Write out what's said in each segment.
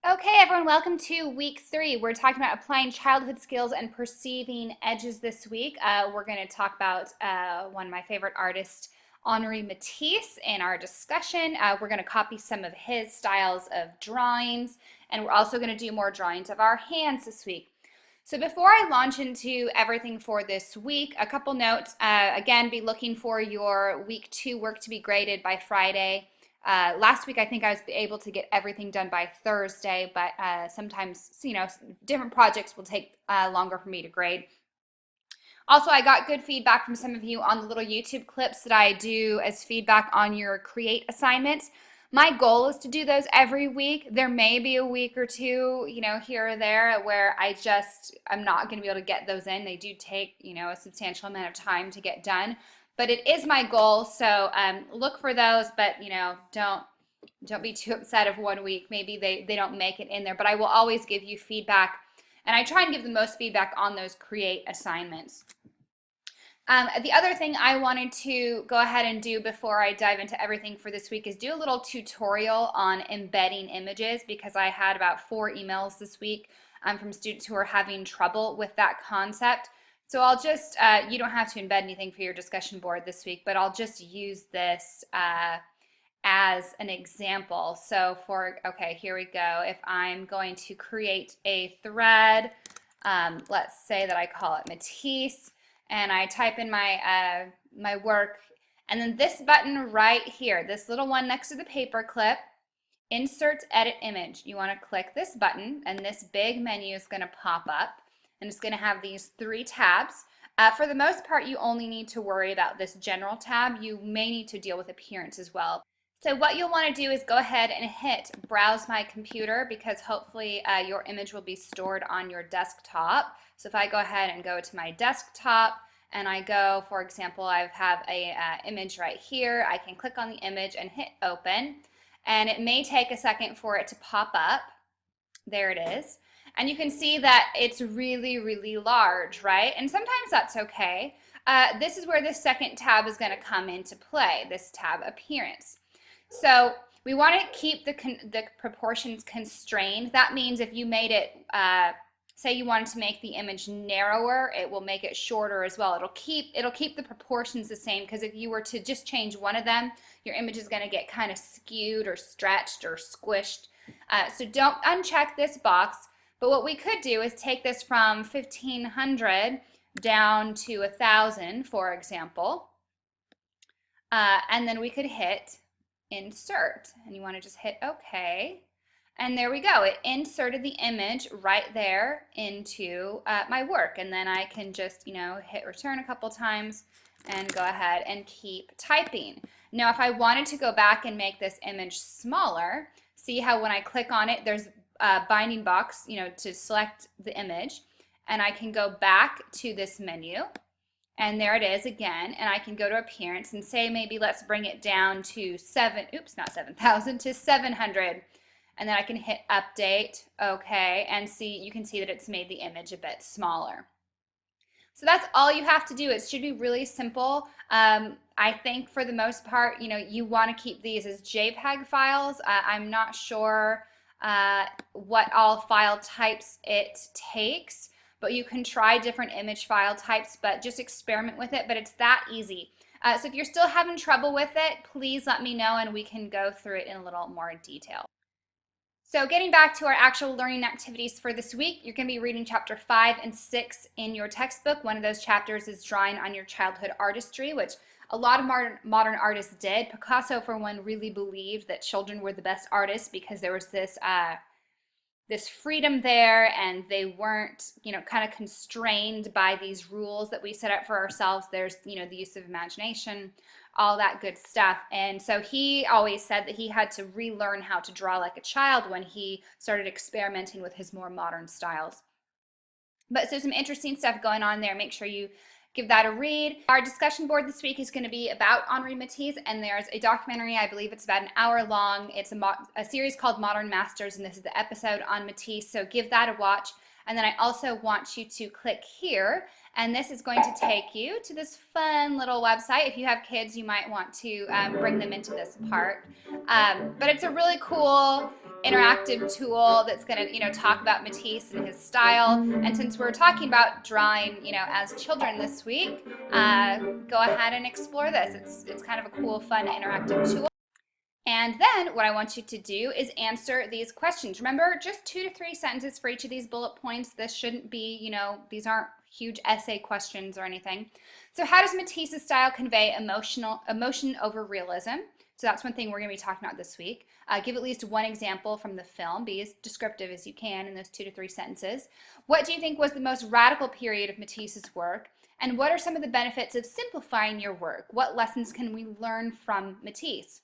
Okay, everyone, welcome to week 3. We're talking about applying childhood skills and perceiving edges this week. We're going to talk about one of my favorite artists, Henri Matisse, in our discussion. We're going to copy some of his styles of drawings, and we're also going to do more drawings of our hands this week. So before I launch into everything for this week, a couple notes. Again, be looking for your week 2 work to be graded by Friday. Last week, I think I was able to get everything done by Thursday, but sometimes, different projects will take longer for me to grade. Also, I got good feedback from some of you on the little YouTube clips that I do as feedback on your create assignments. My goal is to do those every week. There may be a week or two, here or there where I'm not going to be able to get those in. They do take, a substantial amount of time to get done, but it is my goal. So look for those, but don't be too upset if one week maybe they don't make it in there. But I will always give you feedback, and I try and give the most feedback on those create assignments. The other thing I wanted to go ahead and do before I dive into everything for this week is do a little tutorial on embedding images, because I had about 4 emails this week from students who are having trouble with that concept. So I'll just, you don't have to embed anything for your discussion board this week, but I'll just use this as an example. So okay, here we go. If I'm going to create a thread, let's say that I call it Matisse, and I type in my my work, and then this button right here, this little one next to the paper clip, insert edit image. You want to click this button, and this big menu is going to pop up, and it's going to have these 3 tabs. For the most part, you only need to worry about this general tab. You may need to deal with appearance as well. So what you'll want to do is go ahead and hit browse my computer, because hopefully your image will be stored on your desktop. So if I go ahead and go to my desktop and I go, for example, I have a image right here. I can click on the image and hit open, and it may take a second for it to pop up. There it is. And you can see that it's really, really large, right? And sometimes that's okay. This is where the second tab is going to come into play, this tab appearance. So we want to keep the proportions constrained. That means if you made it, say you wanted to make the image narrower, it will make it shorter as well. It'll keep the proportions the same, because if you were to just change one of them, your image is going to get kind of skewed or stretched or squished. So don't uncheck this box. But what we could do is take this from 1500 down to 1000, for example, and then we could hit insert, and you want to just hit OK, and there we go. It inserted the image right there into my work, and then I can just hit return a couple times and go ahead and keep typing. Now if I wanted to go back and make this image smaller, see how when I click on it there's a binding box to select the image, and I can go back to this menu, and there it is again, and I can go to appearance and say maybe let's bring it down to not 7,000, to 700, and then I can hit update, okay, and you can see that it's made the image a bit smaller. So that's all you have to do. It should be really simple. I think for the most part, you want to keep these as JPEG files. I'm not sure what all file types it takes, but you can try different image file types, but just experiment with it. But it's that easy. So if you're still having trouble with it, please let me know and we can go through it in a little more detail. So getting back to our actual learning activities for this week, you're going to be reading chapter 5 and 6 in your textbook. One of those chapters is drawing on your childhood artistry, which a lot of modern artists did. Picasso, for one, really believed that children were the best artists because there was this freedom there, and they weren't, kind of constrained by these rules that we set up for ourselves. There's, the use of imagination, all that good stuff. And so he always said that he had to relearn how to draw like a child when he started experimenting with his more modern styles. But so some interesting stuff going on there. Make sure you give that a read. Our discussion board this week is going to be about Henri Matisse, and there's a documentary, I believe it's about an hour long. It's a series called Modern Masters, and this is the episode on Matisse, so give that a watch. And then I also want you to click here, and this is going to take you to this fun little website. If you have kids, you might want to bring them into this part. But it's a really cool interactive tool that's going to, talk about Matisse and his style. And since we're talking about drawing, as children this week, go ahead and explore this. It's kind of a cool, fun, interactive tool. And then what I want you to do is answer these questions. Remember, just 2 to 3 sentences for each of these bullet points. This shouldn't be, these aren't huge essay questions or anything. So how does Matisse's style convey emotion over realism? So that's one thing we're going to be talking about this week. Give at least one example from the film. Be as descriptive as you can in those 2 to 3 sentences. What do you think was the most radical period of Matisse's work? And what are some of the benefits of simplifying your work? What lessons can we learn from Matisse?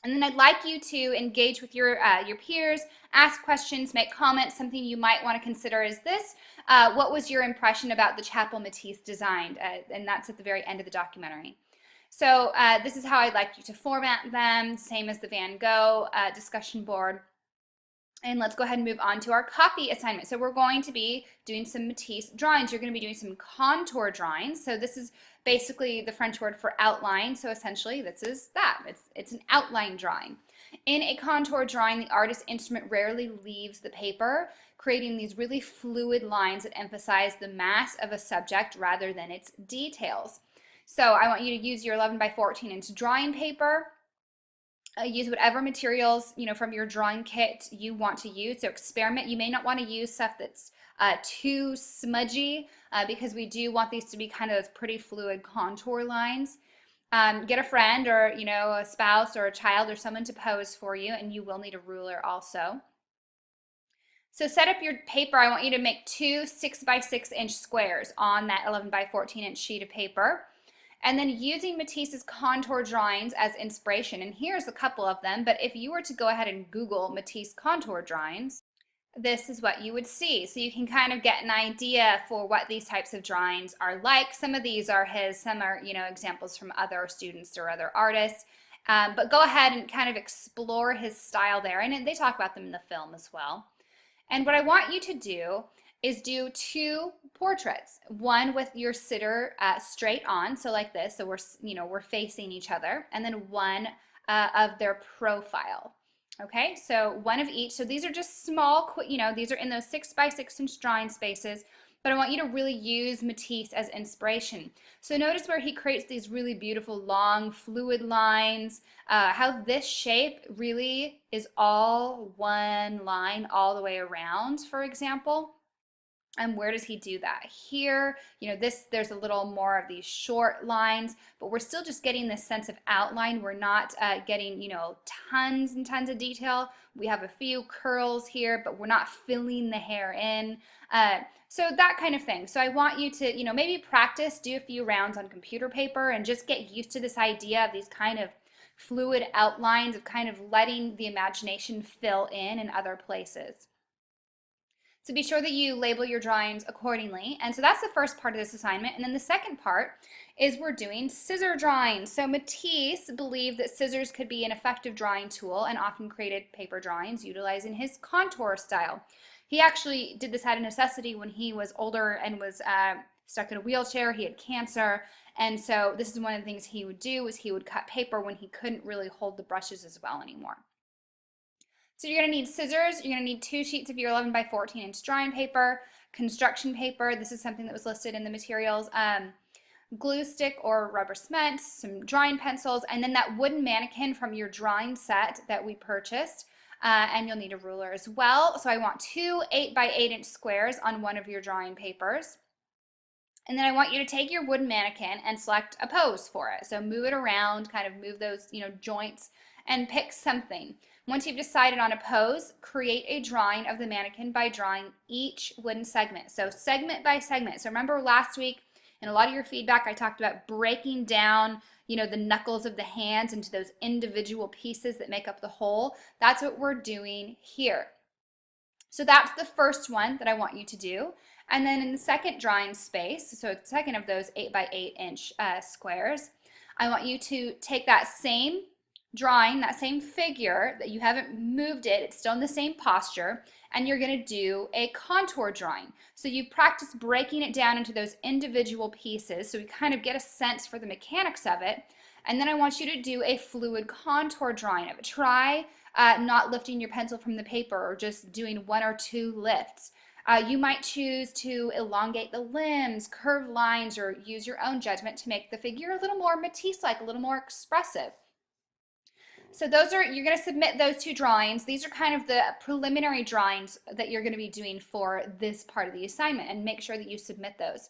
And then I'd like you to engage with your peers, ask questions, make comments. Something you might want to consider is this. What was your impression about the chapel Matisse designed? And that's at the very end of the documentary. So this is how I'd like you to format them, same as the Van Gogh discussion board. And let's go ahead and move on to our copy assignment. So we're going to be doing some Matisse drawings. You're going to be doing some contour drawings. So this is basically the French word for outline. So essentially this is that. It's an outline drawing. In a contour drawing, the artist's instrument rarely leaves the paper, creating these really fluid lines that emphasize the mass of a subject rather than its details. So I want you to use your 11 by 14 inch drawing paper. Use whatever materials, from your drawing kit you want to use. So experiment. You may not want to use stuff that's too smudgy because we do want these to be kind of those pretty fluid contour lines. Get a friend or, a spouse or a child or someone to pose for you, and you will need a ruler also. So set up your paper. I want you to make 2 6 by 6 inch squares on that 11 by 14 inch sheet of paper. And then using Matisse's contour drawings as inspiration, and here's a couple of them, but if you were to go ahead and Google Matisse contour drawings, this is what you would see. So you can kind of get an idea for what these types of drawings are like. Some of these are his, some are, examples from other students or other artists. But go ahead and kind of explore his style there, and they talk about them in the film as well. And what I want you to do is do 2 portraits, one with your sitter straight on, so like this, so we're facing each other, and then one of their profile. Okay, so one of each. So these are just small, these are in those 6 by 6 inch drawing spaces, but I want you to really use Matisse as inspiration. So notice where he creates these really beautiful long fluid lines, how this shape really is all one line all the way around, for example. And where does he do that? Here, there's a little more of these short lines, but we're still just getting this sense of outline. We're not getting, tons and tons of detail. We have a few curls here, but we're not filling the hair in. So that kind of thing. So I want you to, maybe practice, do a few rounds on computer paper and just get used to this idea of these kind of fluid outlines, of kind of letting the imagination fill in other places. So be sure that you label your drawings accordingly. And so that's the first part of this assignment. And then the second part is we're doing scissor drawings. So Matisse believed that scissors could be an effective drawing tool and often created paper drawings utilizing his contour style. He actually did this out of necessity when he was older and was stuck in a wheelchair. He had cancer. And so this is one of the things he would do, was he would cut paper when he couldn't really hold the brushes as well anymore. So you're going to need scissors, you're going to need 2 sheets of your 11 by 14 inch drawing paper, construction paper, this is something that was listed in the materials, glue stick or rubber cement, some drawing pencils, and then that wooden mannequin from your drawing set that we purchased, and you'll need a ruler as well. So I want 2 8 by 8 inch squares on one of your drawing papers. And then I want you to take your wooden mannequin and select a pose for it. So move it around, kind of move those, joints, and pick something. Once you've decided on a pose, create a drawing of the mannequin by drawing each wooden segment. So segment by segment. So remember last week in a lot of your feedback, I talked about breaking down, the knuckles of the hands into those individual pieces that make up the whole. That's what we're doing here. So that's the first one that I want you to do. And then in the second drawing space, so the second of those 8 by 8 inch squares, I want you to take that same drawing, that same figure that you haven't moved it's still in the same posture, and you're going to do a contour drawing. So you practice breaking it down into those individual pieces so we kind of get a sense for the mechanics of it. And then I want you to do a fluid contour drawing of it. Try not lifting your pencil from the paper or just doing 1 or 2 lifts. You might choose to elongate the limbs, curve lines, or use your own judgment to make the figure a little more Matisse-like, a little more expressive. So you're going to submit those 2 drawings. These are kind of the preliminary drawings that you're going to be doing for this part of the assignment, and make sure that you submit those.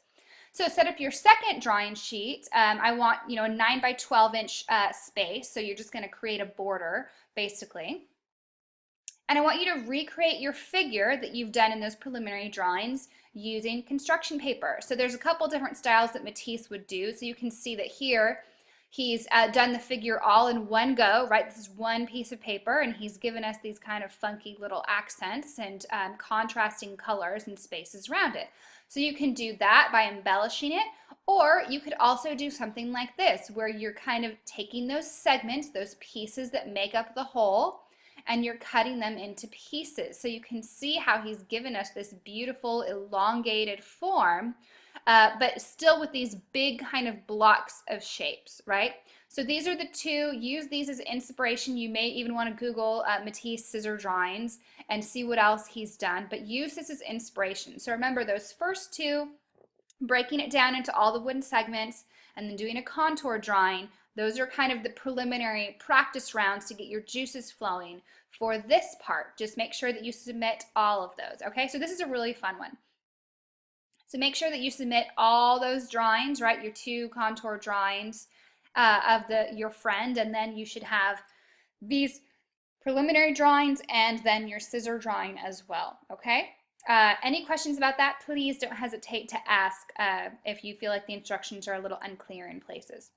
So set up your second drawing sheet. I want, a 9 by 12 inch space. So you're just going to create a border basically. And I want you to recreate your figure that you've done in those preliminary drawings using construction paper. So there's a couple different styles that Matisse would do. So you can see that here he's done the figure all in one go, right? This is one piece of paper, and he's given us these kind of funky little accents and contrasting colors and spaces around it. So you can do that by embellishing it, or you could also do something like this, where you're kind of taking those segments, those pieces that make up the whole, and you're cutting them into pieces. So you can see how he's given us this beautiful elongated form, but still with these big kind of blocks of shapes, right? So these are the 2. Use these as inspiration. You may even want to Google Matisse scissor drawings and see what else he's done, but use this as inspiration. So remember those first 2, breaking it down into all the wooden segments and then doing a contour drawing. Those are kind of the preliminary practice rounds to get your juices flowing for this part. Just make sure that you submit all of those, okay? So this is a really fun one. So make sure that you submit all those drawings, right? Your 2 contour drawings of your friend, and then you should have these preliminary drawings and then your scissor drawing as well, okay? Any questions about that, please don't hesitate to ask if you feel like the instructions are a little unclear in places.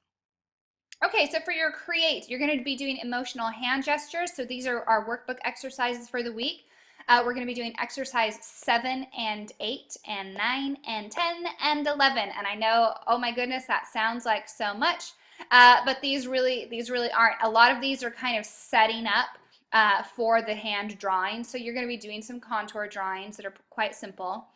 Okay, so for your create, you're going to be doing emotional hand gestures. So these are our workbook exercises for the week. We're going to be doing exercise 7 and 8 and 9 and 10 and 11. And I know, oh my goodness, that sounds like so much, but these really aren't. A lot of these are kind of setting up for the hand drawing. So you're going to be doing some contour drawings that are quite simple.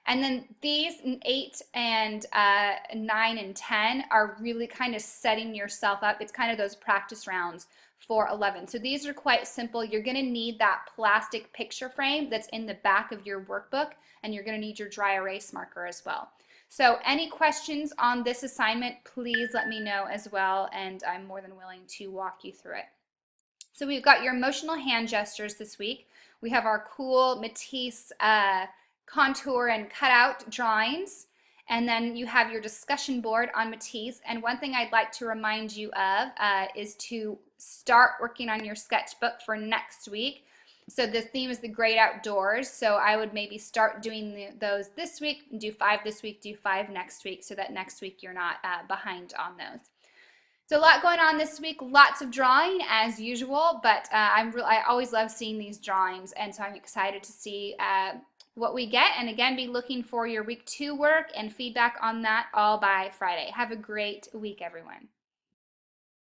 And then these 8 and 9 and 10 are really kind of setting yourself up. It's kind of those practice rounds for 11. So these are quite simple. You're going to need that plastic picture frame that's in the back of your workbook, and you're going to need your dry erase marker as well. So any questions on this assignment, please let me know as well, and I'm more than willing to walk you through it. So we've got your emotional hand gestures this week. We have our cool Matisse contour and cutout drawings, and then you have your discussion board on Matisse. And one thing I'd like to remind you of is to start working on your sketchbook for next week. So the theme is the great outdoors, so I would maybe start doing those this week, do 5 this week, do 5 next week, so that next week you're not behind on those. So a lot going on this week, lots of drawing as usual, but I always love seeing these drawings, and so I'm excited to see what we get. And again, be looking for your week 2 work and feedback on that all by Friday. Have a great week, everyone.